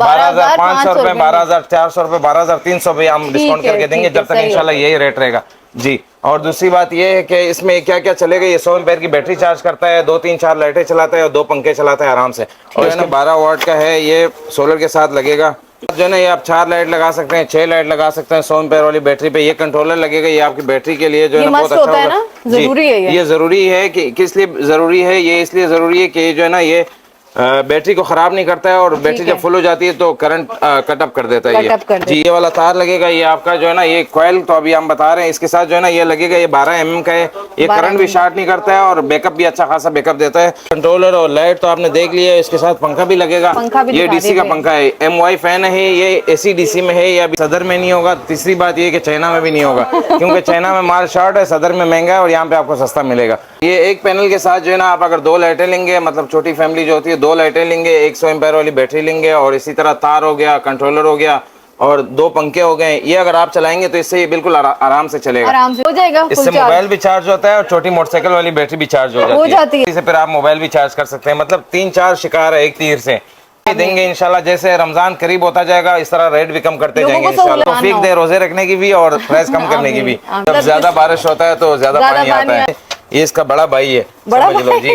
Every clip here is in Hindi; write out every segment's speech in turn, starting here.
12,500 रुपए, 12,400 रुपए, 12,300 भी हम डिस्काउंट करके देंगे जब तक इंशाल्लाह यही रेट रहेगा जी। और दूसरी बात ये है कि इसमें क्या क्या चलेगा, ये 100 एम्पेयर की बैटरी चार्ज करता है, 2 3 4 लाइटें चलाता है और 2 पंखे चलाता है आराम से। और इसमें 12 वाट का है, ये सोलर के साथ लगेगा जो है ना। ये आप 4 लाइट लगा सकते हैं, 6 लाइट लगा सकते हैं 100 एम्पेयर वाली बैटरी पे। ये कंट्रोलर लगेगा, ये आपकी बैटरी के लिए जो है ना बहुत अच्छा होगा। जरूरी है ये जरूरी है कि किस लिए जरूरी है, ये इसलिए जरूरी है कि जो है ना ये बैटरी को खराब नहीं करता है और बैटरी जब फुल हो जाती है तो करंट कटअप कर देता है ये जी। ये वाला तार लगेगा, ये आपका जो है ना ये कॉइल तो अभी हम बता रहे हैं, इसके साथ जो है ना ये लगेगा, ये 12 mm का है, ये करंट भी शॉर्ट नहीं करता है और बैकअप भी अच्छा खासा बैकअप देता है। कंट्रोलर और लाइट तो आपने देख लिया है, इसके साथ पंखा भी लगेगा, ये डीसी का पंखा है, MY फैन है, ये AC DC में है, ये अभी सदर में नहीं होगा। तीसरी बात ये कि चाइना में भी नहीं होगा क्योंकि चाइना में माल शॉर्ट है, सदर में महंगा है और यहाँ पे आपको सस्ता मिलेगा। ये एक पैनल के साथ जो है ना आप अगर 2 लाइटें लेंगे, मतलब छोटी फैमिली जो होती है 2 लाइटें लेंगे, 100 एम्पेयर वाली बैटरी लेंगे और इसी तरह तार हो गया, कंट्रोलर हो गया और 2 पंखे हो गए, ये अगर आप चलाएंगे तो इससे ये बिल्कुल आराम से चलेगा, आराम से हो जाएगा। इससे मोबाइल भी चार्ज होता है और छोटी मोटरसाइकिल वाली बैटरी भी चार्ज हो जाती है। इससे फिर आप मोबाइल भी चार्ज कर सकते हैं, मतलब 3-4 शिकार है एक तीर से देंगे इंशाल्लाह। जैसे रमजान करीब होता जाएगा इस तरह रेट भी कम करते जाएंगे इंशाल्लाह। तौफीक दे रोजे रखने की भी और प्राइस कम करने की भी। जब ज्यादा बारिश होता है तो ज्यादा पानी आता है। ये इसका बड़ा भाई है, समझ लो जी,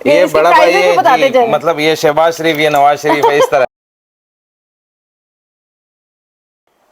ये बड़ा भाई है, मतलब ये शहबाज शरीफ, ये नवाज शरीफ है, इस तरह।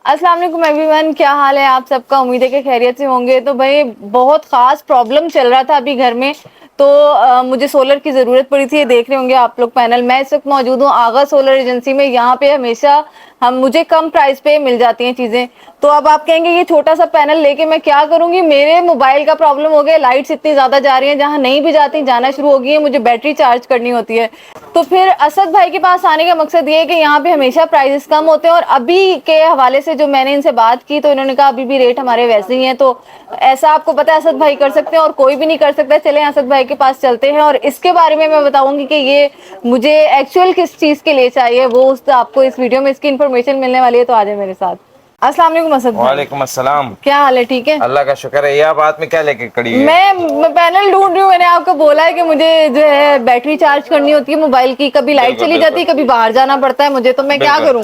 अस्सलाम वालेकुम एवरीवन, क्या हाल है आप सबका? उम्मीद है कि खैरियत से होंगे। तो भाई बहुत खास प्रॉब्लम चल रहा था अभी घर में, तो मुझे सोलर की ज़रूरत पड़ी थी। ये देख रहे होंगे आप लोग पैनल। मैं इस वक्त मौजूद हूँ आगा सोलर एजेंसी में। यहाँ पे हमेशा मुझे कम प्राइस पे मिल जाती हैं चीज़ें। तो अब आप कहेंगे ये छोटा सा पैनल लेके मैं क्या करूँगी? मेरे मोबाइल का प्रॉब्लम हो गया, लाइट्स इतनी ज़्यादा जा रही हैं, जहाँ नहीं भी जाती जाना शुरू हो गई है, मुझे बैटरी चार्ज करनी होती है। तो फिर असद भाई के पास आने का मकसद ये है कि यहाँ पे हमेशा प्राइसेस कम होते हैं। और अभी के हवाले से जो मैंने इनसे बात की तो इन्होंने कहा अभी भी रेट हमारे वैसे ही हैं। तो ऐसा आपको पता है असद भाई कर सकते हैं और कोई भी नहीं कर सकता। चले असद भाई के पास चलते हैं और इसके बारे में मैं बताऊंगी कि ये मुझे एक्चुअल किस चीज के लिए चाहिए, वो आपको इस वीडियो में इसकी इन्फॉर्मेशन मिलने वाली है। तो आ जाए मेरे साथ। अस्सलाम वालेकुम असद भाई। वालेकुम अस्सलाम, क्या हाल है? ठीक है, अल्लाह का शुक्र है। ये आप हाथ में क्या लेके खड़ी है? मैं पैनल ढूंढ रही हूँ। मैंने आपको बोला है कि मुझे जो है बैटरी चार्ज करनी होती है मोबाइल की, कभी लाइट चली जाती है, कभी बाहर जाना पड़ता है मुझे, तो मैं क्या करूँ?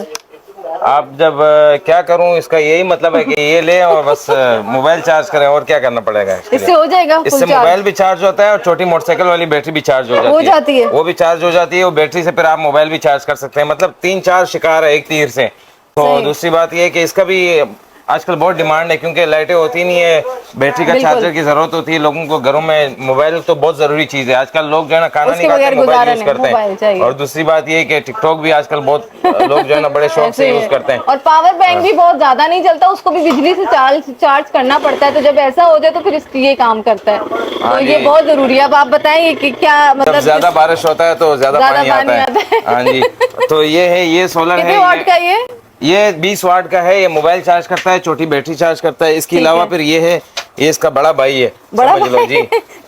आप जब क्या करूं, इसका यही मतलब है कि ये ले और बस मोबाइल चार्ज करें, और क्या करना पड़ेगा? इससे हो जाएगा, इससे मोबाइल भी चार्ज होता है और छोटी मोटरसाइकिल वाली बैटरी भी चार्ज हो जाती है। वो भी चार्ज हो जाती है, वो बैटरी से फिर आप मोबाइल भी चार्ज कर सकते हैं। मतलब 3-4 शिकार है एक तीर से। तो दूसरी बात ये है कि इसका भी आजकल बहुत डिमांड है क्योंकि लाइटें होती नहीं है, बैटरी का चार्जर की जरूरत होती है लोगों को घरों में। मोबाइल तो बहुत जरूरी चीज है, आजकल लोग जो है ना खाना नहीं खाते, मोबाइल यूज करते हैं। और दूसरी बात ये है कि टिकटॉक भी आजकल बहुत लोग जो है ना बड़े शौक से यूज करते हैं। और पावर बैंक भी बहुत ज्यादा नहीं चलता, उसको भी बिजली से चार्ज करना पड़ता है। तो जब ऐसा हो जाए तो फिर ये काम करता है, तो ये बहुत जरूरी है। अब आप बताएं कि क्या मतलब? ज्यादा बारिश होता है तो ज्यादा पानी आता है। हाँ जी, तो ये है, ये सोलर है। कितने वाट का ये 20 वाट का है। ये मोबाइल चार्ज करता है, छोटी बैटरी चार्ज करता है। इसके अलावा फिर ये है, ये इसका बड़ा भाई है, समझ लो जी,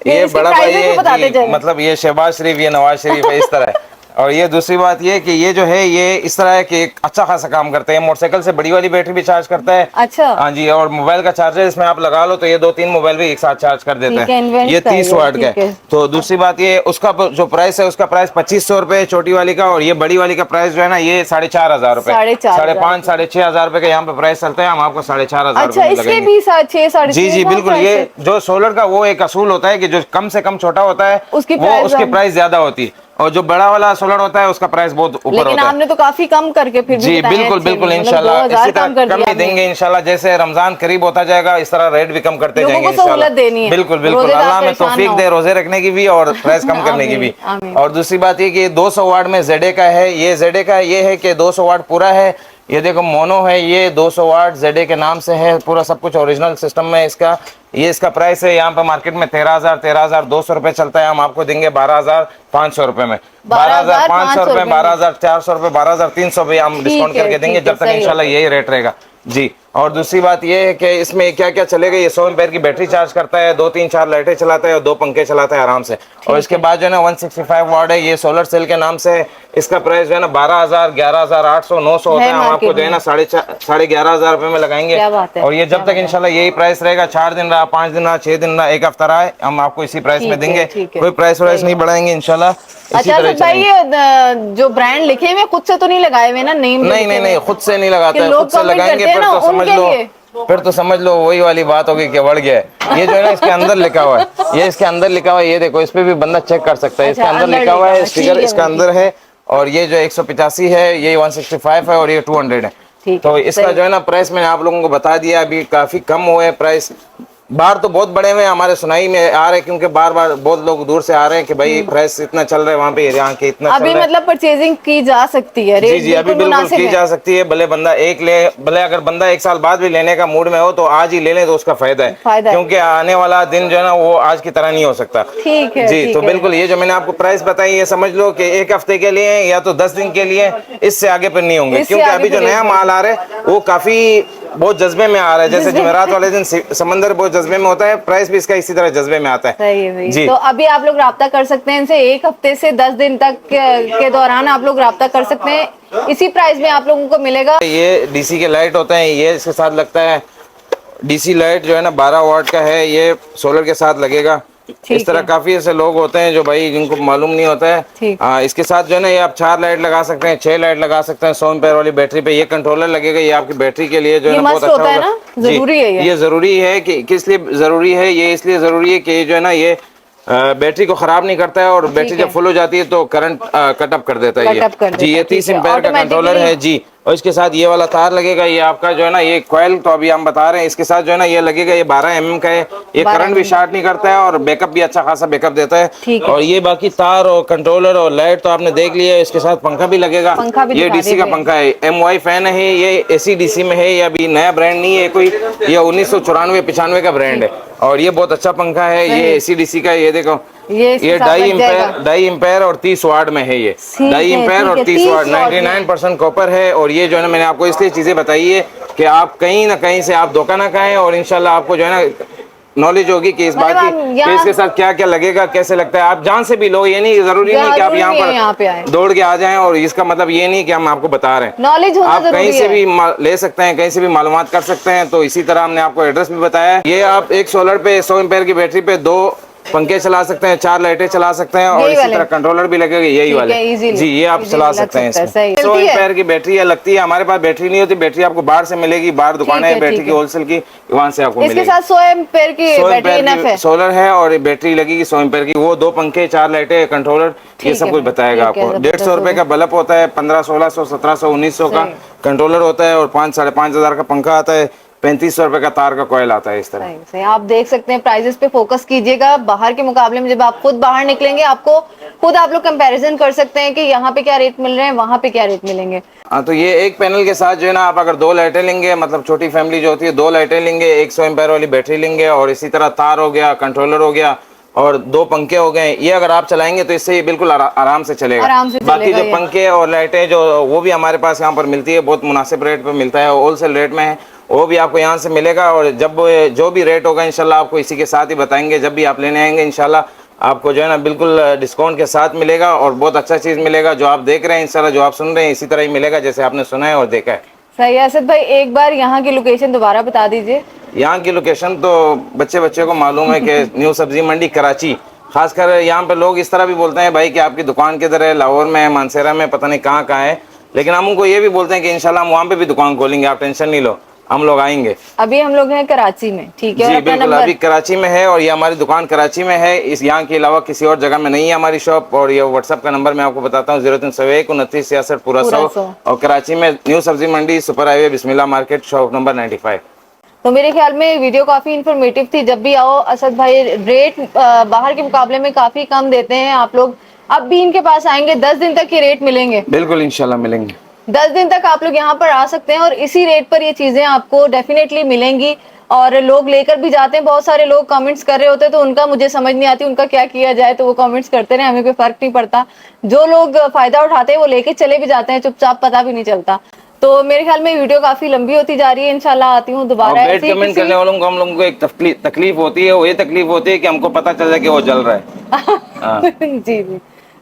ये बड़ा भाई है जी, मतलब ये शहबाज शरीफ, ये नवाज शरीफ है, इस तरह है। और ये दूसरी बात ये कि ये जो है ये इस तरह है कि अच्छा खासा काम करते हैं। मोटरसाइकिल से बड़ी वाली बैटरी भी चार्ज करता है। अच्छा, हाँ जी। और मोबाइल का चार्जर इसमें आप लगा लो तो ये 2-3 मोबाइल भी एक साथ चार्ज कर देता है। ये 30 वाट का है। तो दूसरी बात ये, उसका जो प्राइस है उसका प्राइस 2500 रुपए छोटी वाली का, और ये बड़ी वाली का प्राइस जो है ना ये 4,500 रुपए, 5,500-6,500 रुपए का यहाँ पे प्राइस चलता है। हम आपको 4,500 जी जी बिल्कुल। ये जो सोलर का वो एक असूल होता है कि जो कम से कम छोटा होता है उसकी प्राइस ज्यादा होती है, और जो बड़ा वाला सोलर होता है उसका प्राइस बहुत ऊपर होता है। लेकिन आपने तो काफी कम करके फिर जी बिल्कुल बिल्कुल, इंशाल्लाह इसी तरह कम ही देंगे इंशाल्लाह। जैसे रमजान करीब होता जाएगा इस तरह रेट भी कम करते जाएंगे इंशाल्लाह। बिल्कुल बिल्कुल, अल्लाह में तौफीक दे रोजे रखने की भी और प्राइस कम करने की भी। और दूसरी बात ये कि 200 वाट में ZA का है। ये ZA का ये है कि 200 वाट पूरा है। ये देखो मोनो है, ये 200 वाट ZA के नाम से है, पूरा सब कुछ ओरिजिनल सिस्टम में इसका। ये इसका प्राइस है यहाँ पे मार्केट में 13,200 रुपए चलता है। हम आपको देंगे 12,500 रुपए में, 12,500 रुपए, 12,400 रुपए, 12,300 भी हम डिस्काउंट करके देंगे जब तक इंशाल्लाह यही रेट रहेगा जी। और दूसरी बात ये है कि इसमें क्या क्या चलेगा, ये 100 एम्पेयर की बैटरी चार्ज करता है, 2 3 4 लाइटें चलाता है और 2 पंखे चलाता है आराम से। और इसके बाद जो है ना 165 वाट है, ये सोलर सेल के नाम से इसका प्राइस जो है ना 12,000, 11,000, 800, 900 होता है। हम आपको जो है ना 11,500 रुपए में लगाएंगे। और ये जब तक इंशाल्लाह यही प्राइस रहेगा, 4 दिन रहा, 5 दिन रहा, 6 दिन रहा, एक हफ्ता रहा, हम आपको इसी प्राइस में देंगे। कोई प्राइस वाइस नहीं बढ़ाएंगे इंशाल्लाह। अच्छा तो भाई ये जो ब्रांड लिखे हुए खुद से तो नहीं लगाए हुए ना, नेम? नहीं, खुद से नहीं लगाते हैं, खुद से लगाएंगे फिर तो समझ लो वही वाली बात होगी कि बढ़ गया है। ये जो है ना इसके अंदर लिखा हुआ है, ये इसके अंदर लिखा हुआ है, ये देखो, इस पे भी बंदा चेक कर सकता है। इसके अंदर लिखा हुआ है, स्टिकर इसका अंदर है। और ये जो 185 है, ये 165 है और ये 200 है। तो इसका जो है ना प्राइस मैंने आप लोगों को बता दिया, अभी काफी कम हुए प्राइस। बाहर तो बहुत बड़े हुए हमारे सुनाई में आ रहे, क्योंकि बार बार बहुत लोग दूर से आ रहे हैं कि भाई प्राइस इतना चल रहा है वहाँ पे, यहाँ के इतना अभी चल रहा है। मतलब परचेजिंग की जा सकती है? जी अभी बिल्कुल की जा सकती है। भले बंदा एक ले, भले अगर बंदा 1 साल बाद भी लेने का मूड में हो तो आज ही ले ले तो उसका फायदा है, क्योंकि आने वाला दिन जो है ना वो आज की तरह नहीं हो सकता। ठीक है जी। तो बिल्कुल ये जो मैंने आपको प्राइस बताई, ये समझ लो कि 1 हफ्ते के लिए या तो 10 दिन के लिए, इससे आगे पर नहीं होंगे, क्योंकि अभी जो नया माल आ रहा है वो काफी बहुत जज्बे में आ रहा है। जैसे जुमेरात वाले दिन समंदर बहुत जज्बे में होता है, प्राइस भी इसका इसी तरह जज्बे में आता है। सही है भाई। जी। तो अभी आप लोग राब्ता कर सकते हैं इनसे, 1 हफ्ते से 10 दिन तक के दौरान आप लोग राब्ता कर सकते हैं। इसी प्राइस में आप लोगों को मिलेगा। ये डीसी के लाइट होते हैं, ये इसके साथ लगता है। डीसी लाइट जो है ना 12 वाट का है, ये सोलर के साथ लगेगा। इस तरह काफी ऐसे लोग होते हैं जो भाई जिनको मालूम नहीं होता है। इसके साथ जो है ना ये आप 4 लाइट लगा सकते हैं, 6 लाइट लगा सकते हैं 100 एम्पेयर वाली बैटरी पे। ये कंट्रोलर लगेगा, ये आपकी बैटरी के लिए जो है ना बहुत अच्छा होगा। जरूरी है ये जरूरी है कि किस लिए जरूरी है, ये इसलिए जरूरी है कि जो है ना ये बैटरी को खराब नहीं करता है, और बैटरी जब फुल हो जाती है तो करंट कटअप कर देता है जी। ये 30 एम्पेयर का कंट्रोलर है जी। और इसके साथ ये वाला तार लगेगा, ये आपका जो है ना ये कॉइल तो अभी हम बता रहे हैं, इसके साथ जो है ना ये लगेगा, ये 12 mm का है। ये करंट भी शॉर्ट नहीं करता है और बैकअप भी अच्छा खासा बैकअप देता है। और ये बाकी तार और कंट्रोलर और लाइट तो आपने देख लिया है। इसके साथ पंखा भी लगेगा, ये डीसी का पंखा है, MY फैन है, ये AC DC में है, ये अभी नया ब्रांड नहीं है कोई, ये 1994-95 का ब्रांड है। और ये बहुत अच्छा पंखा है, ये AC DC का। ये देखो, ये 2.5 एम्पेयर और 30 वाट में है। ये 2.5 एम्पेयर और 30 वाट, 99% कॉपर है। और ये जो है ना मैंने आपको इसलिए चीजें बताई है कि आप कहीं ना कहीं से आप धोखा ना खाएं, और इंशाल्लाह आपको जो है ना नॉलेज होगी कि इस बात की कि इसके साथ क्या क्या लगेगा, कैसे लगता है। आप जान से भी लो, ये नहीं जरूरी नहीं कि आप यहाँ पर दौड़ के आ जाएं, और इसका मतलब ये नहीं कि हम आपको बता रहे हैं। नॉलेज होना आप कहीं से भी ले सकते हैं, कहीं से भी मालूमात कर सकते हैं। तो इसी तरह हमने आपको एड्रेस भी बताया है। ये आप एक सोलर पे 100 एम्पेयर की बैटरी पे 2 पंखे चला सकते हैं, 4 लाइटें चला सकते हैं, और इसी तरह कंट्रोलर भी लगेगा यही वाले जी। ये आप चला सकते हैं। 100 एम्पेयर की बैटरी लगती है, हमारे पास बैटरी नहीं होती। बैटरी आपको बाहर से मिलेगी, बाहर दुकानें हैं बैटरी की होलसेल की, वहाँ से आपको मिलेगी। इसके साथ 100 एम्पेयर की बैटरी सोलर है और बैटरी लगेगी 100 एम्पेयर की। वो 2 पंखे, 4 लाइटें, कंट्रोलर, ये सब कुछ बताएगा आपको। 150 रुपए का बल्ब होता है, 1500, 1600, 1700, 1900 का कंट्रोलर होता है, और 5, 5,500 का पंखा आता है, 3500 रुपए का तार का कॉइल आता है। इस तरह से आप देख सकते हैं। प्राइजेस पे फोकस कीजिएगा। बाहर के मुकाबले में जब आप खुद बाहर निकलेंगे, आपको खुद आप लोग कंपैरिजन कर सकते हैं कि यहाँ पे क्या रेट मिल रहे हैं, वहाँ पे क्या रेट मिलेंगे। हाँ, तो ये एक पैनल के साथ जो है ना आप अगर 2 लाइटें लेंगे, मतलब छोटी फैमिली जो होती है 2 लाइटें लेंगे, 100 एम्पेयर वाली बैटरी लेंगे, और इसी तरह तार हो गया, कंट्रोलर हो गया, और 2 पंखे हो गए, ये अगर आप चलाएंगे तो इससे ये बिल्कुल आराम से चलेगा। बाकी जो पंखे और लाइटें जो वो भी हमारे पास यहाँ पर मिलती है, बहुत मुनासिब रेट पे मिलता है, होलसेल रेट में है, वो भी आपको यहाँ से मिलेगा। और जब जो भी रेट होगा इंशाल्लाह आपको इसी के साथ ही बताएंगे। जब भी आप लेने आएंगे इंशाल्लाह आपको जो है ना बिल्कुल डिस्काउंट के साथ मिलेगा, और बहुत अच्छा चीज़ मिलेगा। जो आप देख रहे हैं इंशाल्लाह, जो आप सुन रहे हैं, इसी तरह ही मिलेगा जैसे आपने सुना है और देखा है। सही है असद भाई, एक बार यहाँ की लोकेशन दोबारा बता दीजिए। यहाँ की लोकेशन तो बच्चे को मालूम है कि न्यू सब्जी मंडी कराची। खासकर यहाँ पे लोग इस तरह भी बोलते हैं भाई कि आपकी दुकान किधर है, लाहौर में है, मानसेरा में, पता नहीं कहाँ कहाँ है। लेकिन हम उनको ये भी बोलते हैं कि इंशाल्लाह हम वहाँ पे भी दुकान खोलेंगे, आप टेंशन नहीं लो, हम लोग आएंगे। अभी हम लोग हैं कराची में, ठीक है? जी बिल्कुल, अभी कराची में है, और ये हमारी दुकान कराची में है। इस यहाँ के अलावा किसी और जगह में नहीं है हमारी शॉप। और ये व्हाट्सएप का नंबर मैं आपको बताता हूँ, 0301 29 66 पूरा 100। और कराची में न्यू सब्जी मंडी, सुपर हाईवे, बिस्मिल्लाह मार्केट, शॉप नंबर 95। तो मेरे ख्याल में वीडियो काफी इन्फॉर्मेटिव थी। जब भी आओ असद भाई रेट बाहर के मुकाबले में काफी कम देते हैं। आप लोग अब भी इनके पास आएंगे, 10 दिन तक ये रेट मिलेंगे। बिल्कुल इंशाल्लाह मिलेंगे, 10 दिन तक आप लोग यहाँ पर आ सकते हैं, और इसी रेट पर ये चीजें आपको डेफिनेटली मिलेंगी। और लोग लेकर भी जाते हैं। बहुत सारे लोग कमेंट्स कर रहे होते हैं, तो उनका मुझे समझ नहीं आती उनका क्या किया जाए, तो वो कमेंट्स करते रहे, हमें कोई फर्क नहीं पड़ता। जो लोग फायदा उठाते हैं वो लेके चले भी जाते हैं चुपचाप, पता भी नहीं चलता। तो मेरे ख्याल में वीडियो काफी लंबी होती जा रही है। इंशाल्लाह आती हूँ दोबारा। कमेंट करने वालों को हम लोगों को एक तकलीफ होती है, वो ये तकलीफ होती है कि हमको पता चल जाए कि वो जल रहा है। जी जी,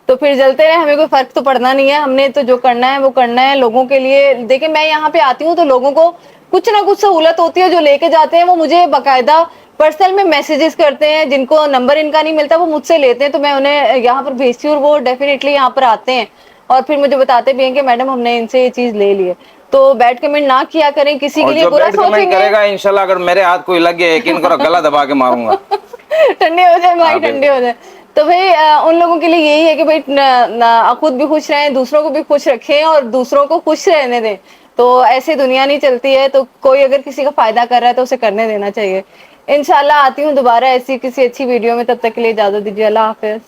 तो फिर जलते रहे, हमें कोई फर्क तो पड़ना नहीं है। हमने तो जो करना है वो करना है लोगों के लिए। देखिए मैं यहाँ पे आती हूँ तो लोगों को कुछ ना कुछ सहूलत होती है, जो लेके जाते हैं वो मुझे बाकायदा पर्सनल में मैसेजेस करते हैं, जिनको नंबर इनका नहीं मिलता वो मुझसे लेते हैं, तो मैं उन्हें यहाँ पर भेजती हूँ और वो डेफिनेटली यहाँ पर आते हैं और फिर मुझे बताते भी हैं कि मैडम हमने इनसे ये चीज ले ली है। तो बैड कमेंट ना किया करें, किसी के लिए बुरा सोचेंगे। करेगा इंशाल्लाह, अगर मेरे हाथ कोई लग गया यकीन करो गला दबा के मारूंगा। ठंडे हो जाए भाई, ठंडे हो जाए। तो भाई उन लोगों के लिए यही है कि भाई खुद भी खुश रहें, दूसरों को भी खुश रखें और दूसरों को खुश रहने दें। तो ऐसे दुनिया नहीं चलती है, तो कोई अगर किसी का फायदा कर रहा है तो उसे करने देना चाहिए। इंशाल्लाह आती हूँ दोबारा ऐसी किसी अच्छी वीडियो में, तब तक के लिए इजाजत दीजिए। अल्लाह हाफिज।